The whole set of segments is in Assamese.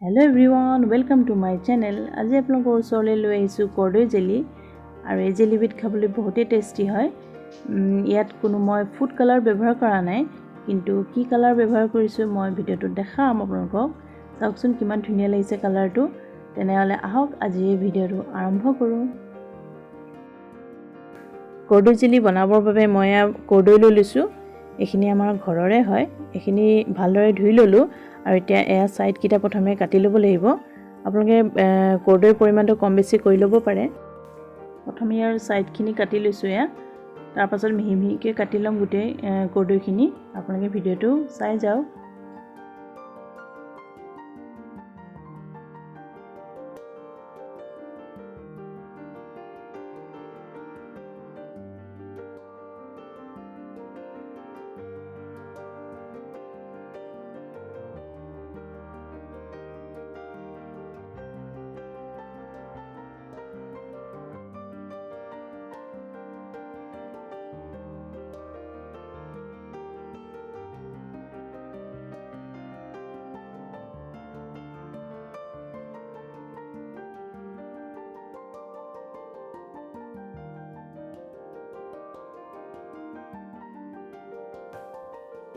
Hello everyone, welcome to my channel. আজি আপোনালোকৰ ওচৰলৈ লৈ আহিছোঁ কৰ্দৈ জেলি আৰু এই জেলিবিধ খাবলৈ বহুতেই টেষ্টি হয়। ইয়াত কোনো মই ফুড কালাৰ ব্যৱহাৰ কৰা নাই, কিন্তু কি কালাৰ ব্যৱহাৰ কৰিছোঁ মই ভিডিঅ'টোত দেখাম আপোনালোকক। চাওকচোন কিমান ধুনীয়া লাগিছে কালাৰটো। তেনেহ'লে আহক আজি এই ভিডিঅ'টো আৰম্ভ কৰোঁ। কৰ্দৈ জেলি বনাবৰ বাবে মই কৰ্দৈ লৈ লৈছোঁ। এইখিনি আমাৰ ঘৰৰে হয়। এইখিনি ভালদৰে ধুই ল'লোঁ আৰু এতিয়া এয়া সাইড কিটা প্ৰথমে কাটি ল'ব লাগিব। আপোনালোকে কৰ্দৈৰ পৰিমাণটো কম বেছি কৰি ল'ব পাৰে। প্ৰথমে ইয়াৰ সাইডখিনি কাটি লৈছোঁ এয়া। তাৰ পাছত মিহি মিহিকৈ কাটি ল'ম গোটেই কৰ্দৈখিনি। আপোনালোকে ভিডিঅ'টো চাই যাওক।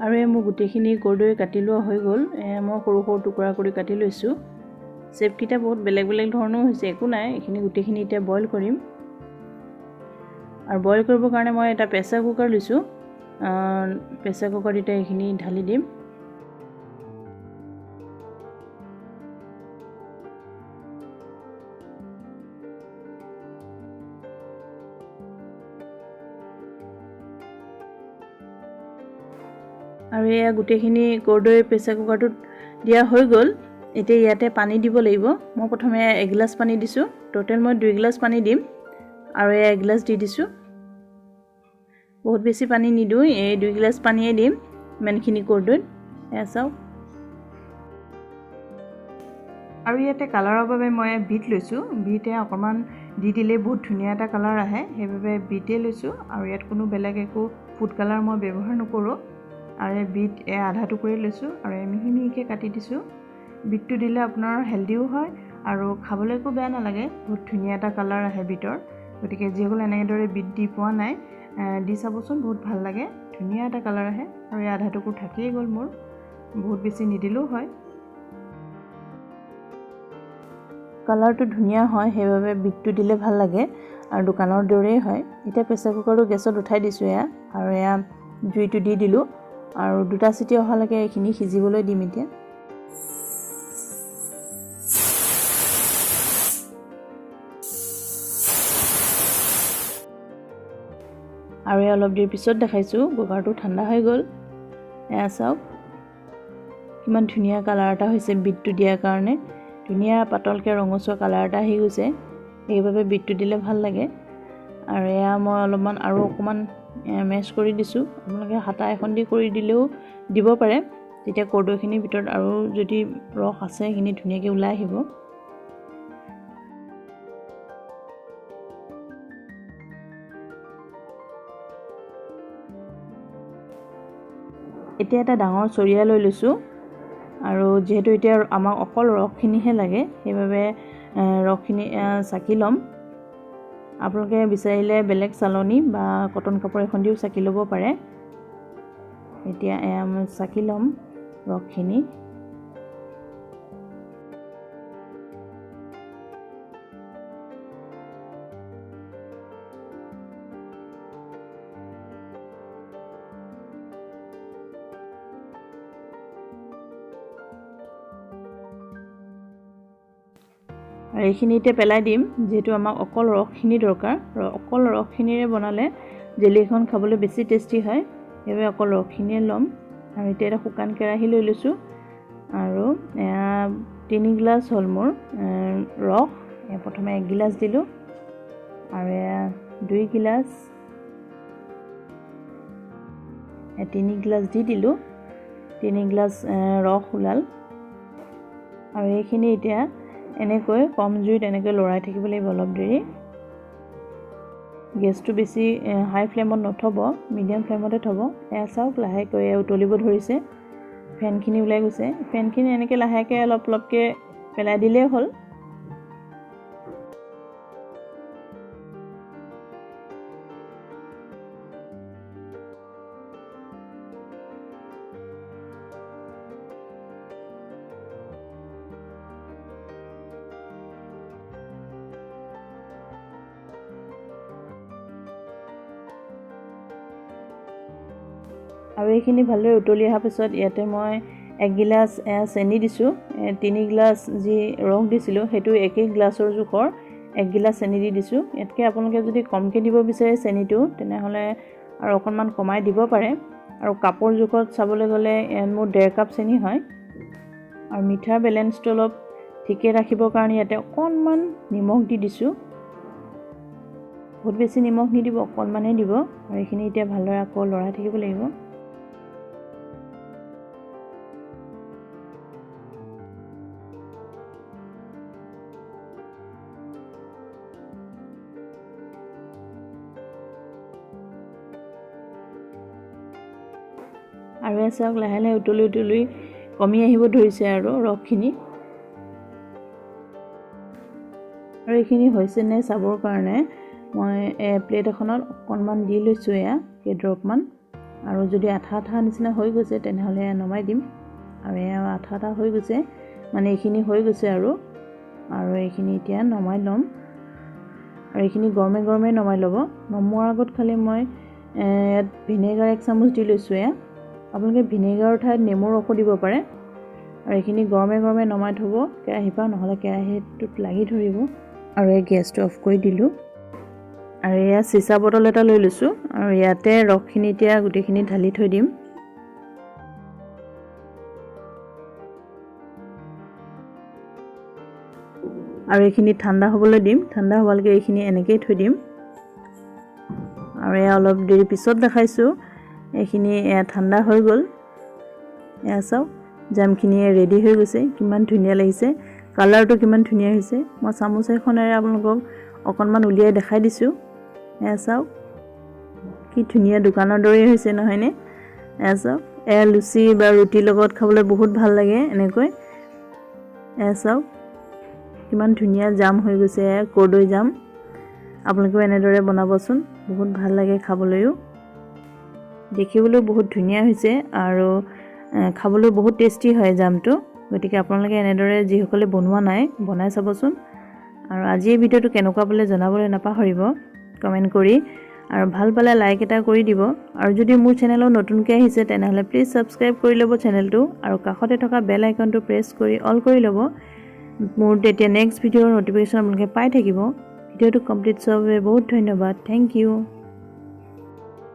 আৰু এই মোৰ গোটেইখিনি কৰ্দৈ কাটি লোৱা হৈ গ'ল। মই সৰু সৰু টুকুৰা কৰি কাটি লৈছোঁ। চেপকেইটা বহুত বেলেগ বেলেগ ধৰণৰ হৈছে, একো নাই। এইখিনি গোটেইখিনি এতিয়া বইল কৰিম। আৰু বইল কৰিবৰ কাৰণে মই এটা প্ৰেছাৰ কুকাৰ লৈছোঁ। প্ৰেছাৰ কুকাৰত এতিয়া এইখিনি ঢালি দিম। আৰু এয়া গোটেইখিনি কৰ্দৈ প্ৰেছাৰ কুকাৰটোত দিয়া হৈ গ'ল। এতিয়া ইয়াতে পানী দিব লাগিব। মই প্ৰথমে এগিলাচ পানী দিছোঁ। টোটেল মই 2 গিলাচ পানী দিম আৰু এয়া এগিলাচ দি দিছোঁ। বহুত বেছি পানী নিদিওঁ, এই 2 গিলাচ পানীয়ে দিম ইমানখিনি কৰ্দৈত। এয়া চাওক। আৰু ইয়াতে কালাৰৰ বাবে মই বিট লৈছোঁ। বিটে অকণমান দি দিলে বহুত ধুনীয়া এটা কালাৰ আহে, সেইবাবে বিটে লৈছোঁ। আৰু ইয়াত কোনো বেলেগ একো ফুড কালাৰ মই ব্যৱহাৰ নকৰোঁ। আৰু বিট আধা টুকুৰি লৈছোঁ আৰু মিহি মিহিকৈ কাটি দিছোঁ। বিটটো দিলে আপোনাৰ হেল্ডিও হয় আৰু খাবলৈ একো বেয়া নালাগে, বহুত ধুনীয়া এটা কালাৰ আহে বিটৰ। গতিকে যিসকল এনেদৰে বিট দি পোৱা নাই, দি চাবচোন, বহুত ভাল লাগে, ধুনীয়া এটা কালাৰ আহে। আৰু আধা টুকুৰ থাকিয়েই গ'ল মোৰ, বহুত বেছি নিদিলেও হয়। কালাৰটো ধুনীয়া হয়, সেইবাবে বিটটো দিলে ভাল লাগে আৰু দোকানৰ দৰেই হয়। এতিয়া প্ৰেছাৰ কুকাৰটো গেছত উঠাই দিছোঁ এয়া, আৰু এয়া জুইটো দি দিলোঁ আৰু 2টা চিটি অহালৈকে এইখিনি সিজিবলৈ দিম এতিয়া। আৰু অলপ দেৰি পিছত দেখাইছোঁ, কুকাৰটো ঠাণ্ডা হৈ গ'ল। এয়া চাওক কিমান ধুনীয়া কালাৰ এটা হৈছে বিটটো দিয়াৰ কাৰণে। ধুনীয়া পাতলকৈ ৰঙচুৱা কালাৰ এটা আহি গৈছে, সেইবাবে বিটটো দিলে ভাল লাগে। আৰু এয়া মই অলপমান আৰু অকণমান মেছ কৰি দিছোঁ। আপোনালোকে হাতা এখন দি কৰি দিলেও দিব পাৰে, তেতিয়া কৰ্দৈখিনিৰ ভিতৰত আৰু যদি ৰস আছে সেইখিনি ধুনীয়াকৈ ওলাই আহিব। এতিয়া এটা ডাঙৰ চৰিয়া লৈ লৈছোঁ। আৰু যিহেতু এতিয়া আমাক অকল ৰসখিনিহে লাগে, সেইবাবে ৰসখিনি চাকি ল'ম। আপোনালোকে বিচাৰিলে বেলেগ চালনী বা কটন কাপোৰ এখন দিও চাকি ল'ব পাৰে। এতিয়া মই চাকি ল'ম ৰসখিনি। আৰু এইখিনি এতিয়া পেলাই দিম, যিহেতু আমাক অকল ৰসখিনি দৰকাৰ। অকল ৰসখিনিৰে বনালে জেলিখন খাবলৈ বেছি টেষ্টি হয়, সেইবাবে অকল ৰসখিনিয়ে ল'ম। আৰু এতিয়া এটা শুকান কেৰাহী লৈ লৈছোঁ আৰু 3 গিলাচ হ'ল মোৰ ৰস। প্ৰথমে 1 গিলাচ দিলোঁ আৰু 2 গিলাচ, 3 গিলাচ দি দিলোঁ। 3 গিলাচ ৰস ওলাল। আৰু এইখিনি এতিয়া এনেকৈ কম জুইত এনেকৈ লৰাই থাকিব লাগিব অলপ দেৰি। গেছটো বেছি হাই ফ্লেমত নথব, মিডিয়াম ফ্লেমতে থ'ব। এয়া চাওক লাহেকৈ উতলিব ধৰিছে, ফেনখিনি ওলাই গৈছে। ফেনখিনি এনেকৈ লাহেকৈ অলপ অলপকৈ পেলাই দিলেই হ'ল। আৰু এইখিনি ভালদৰে উতলি অহাৰ পিছত ইয়াতে মই 1 গিলাচ চেনি দিছোঁ। 3 গিলাচ যি ৰস দিছিলোঁ সেইটো 1 গিলাচৰ জোখৰ 1 গিলাচ চেনি দি দিছোঁ। ইয়াতকৈ আপোনালোকে যদি কমকৈ দিব বিচাৰে চেনিটো তেনেহ'লে আৰু অকণমান কমাই দিব পাৰে। আৰু কাপৰ জোখত চাবলৈ গ'লে মোৰ 1.5 কাপ চেনি হয়। আৰু মিঠাৰ বেলেঞ্চটো অলপ ঠিকে ৰাখিবৰ কাৰণে ইয়াতে অকণমান নিমখ দি দিছোঁ। বহুত বেছি নিমখ নিদিব, অকণমানহে দিব। আৰু এইখিনি এতিয়া ভালদৰে আকৌ লৰাই থাকিব লাগিব। আৰু চাওক লাহে লাহে উতলি কমি আহিব ধৰিছে আৰু ৰসখিনি। আৰু এইখিনি হৈছে নে চাবৰ কাৰণে মই প্লেট এখনত অকণমান দি লৈছোঁ কেইড্ৰপমান। আৰু যদি আঠা আঠা নিচিনা হৈ গৈছে তেনেহ'লে নমাই দিম। আৰু আঠা আঠা হৈ গৈছে মানে এইখিনি হৈ গৈছে আৰু এইখিনি এতিয়া নমাই ল'ম। আৰু এইখিনি গৰমে গৰমে নমাই ল'ব। নমোৱাৰ আগত খালি মই ইয়াত ভিনেগাৰ 1 চামুচ দি লৈছোঁ। আপোনালোকে ভিনেগাৰৰ ঠাইত নেমুৰ ৰসো দিব পাৰে। আৰু এইখিনি গৰমে গৰমে নমাই থ'ব কেৰাহীৰ পৰা, নহ'লে কেৰাহীটোত লাগি ধৰিব। আৰু গেছটো অফ কৰি দিলোঁ। আৰু চিচা বটল এটা লৈ লৈছোঁ। আৰু ইয়াতে ৰসখিনি এতিয়া গোটেইখিনি ঢালি থৈ দিম। আৰু এইখিনি ঠাণ্ডা হ'বলৈ দিম। ঠাণ্ডা হোৱালৈকে এইখিনি এনেকৈয়ে থৈ দিম। আৰু অলপ দেৰি পিছত দেখাইছোঁ। এইখিনি ঠাণ্ডা হৈ গ'ল। চাওক জামখিনি ৰেডি হৈ গৈছে। কিমান ধুনীয়া লাগিছে, কালাৰটো কিমান ধুনীয়া হৈছে। মই চামুচ এখনেৰে আপোনালোকক অকণমান উলিয়াই দেখাই দিছোঁ। চাওক কি ধুনীয়া, দোকানৰ দৰেই হৈছে নহয়নে? চাওক লুচি বা ৰুটিৰ লগত খাবলৈ বহুত ভাল লাগে এনেকৈ। চাওক কিমান ধুনীয়া জাম হৈ গৈছে, কৰ্দৈ জাম। আপোনালোকেও এনেদৰে বনাবচোন, বহুত ভাল লাগে খাবলৈও। দেখিবলৈও বহুত ধুনীয়া হৈছে আৰু খাবলৈ বহুত টেষ্টি হয় জামটো। গতিকে আপোনালোকে এনেদৰে যিসকলে বনোৱা নাই বনাই চাবচোন। আৰু আজি এই ভিডিঅ'টো কেনেকুৱা পালে জনাবলৈ নাপাহৰিব কমেণ্ট কৰি। আৰু ভাল পালে লাইক এটা কৰি দিব। আৰু যদি মোৰ চেনেলত নতুনকৈ আহিছে তেনেহ'লে প্লিজ ছাবস্ক্ৰাইব কৰি ল'ব চেনেলটো। আৰু কাষতে থকা বেল আইকনটো প্ৰেছ কৰি অল কৰি ল'ব। মোৰ তেতিয়া নেক্সট ভিডিঅ'ৰ ন'টিফিকেশ্যন আপোনালোকে পাই থাকিব। ভিডিঅ'টো কমপ্লিট চোৱাৰ বাবে বহুত ধন্যবাদ। Thank U.